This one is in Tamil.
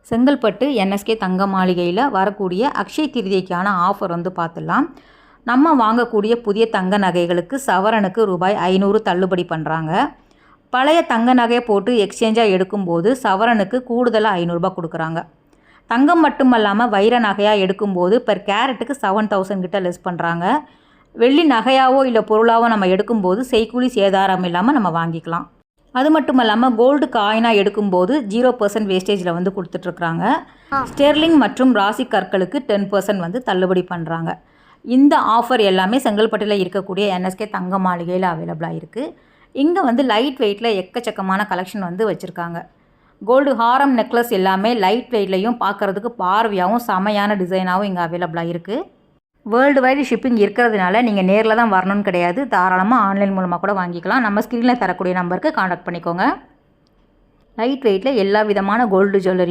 செங்கல்பட்டு என்எஸ்கே தங்க மாளிகையில் வரக்கூடிய அக்ஷய திருதியைக்கான ஆஃபர் பார்த்துடலாம். நம்ம வாங்கக்கூடிய புதிய தங்க நகைகளுக்கு சவரனுக்கு ரூபாய் 500 தள்ளுபடி பண்ணுறாங்க. பழைய தங்க நகையை போட்டு எக்ஸ்சேஞ்சாக எடுக்கும்போது சவரனுக்கு கூடுதலாக 500 ரூபாய் கொடுக்குறாங்க. தங்கம் மட்டுமல்லாமல் வைர நகையாக எடுக்கும்போது பெர் கேரட்டுக்கு 7000 கிட்ட லெஸ் பண்ணுறாங்க. வெள்ளி நகையாவோ இல்லை பொருளாவோ நம்ம எடுக்கும்போது செய்கூலி சேதாரம் இல்லாமல் நம்ம வாங்கிக்கலாம். அது மட்டும் இல்லாமல் கோல்டு காயினாக எடுக்கும்போது 0% வேஸ்டேஜில் கொடுத்துட்ருக்குறாங்க. ஸ்டெர்லிங் மற்றும் ராசி கற்களுக்கு 10% தள்ளுபடி பண்ணுறாங்க. இந்த ஆஃபர் எல்லாமே செங்கல்பட்டில் இருக்கக்கூடிய என்எஸ்கே தங்க மாளிகையில் அவைலபிளாக இருக்குது. இங்கே லைட் வெயிட்டில் எக்கச்சக்கமான கலெக்ஷன் வச்சுருக்காங்க. கோல்டு ஹாரம் நெக்லஸ் எல்லாமே லைட் வெயிட்லையும் பார்க்குறதுக்கு பார்வையாகவும் செமையான டிசைனாகவும் இங்கே அவைலபிளாக இருக்குது. வேர்ல்டு வைடு ஷிப்பிங் இருக்கிறதுனால நீங்கள் நேரில் தான் வரணும்னு கிடையாது. தாராளமாக ஆன்லைன் மூலமாக கூட வாங்கிக்கலாம். நம்ம ஸ்க்ரீனில் தரக்கூடிய நம்பருக்கு காண்டாக்ட் பண்ணிக்கோங்க. லைட் வெயிட்டில் எல்லா விதமான கோல்டு ஜுவல்லரி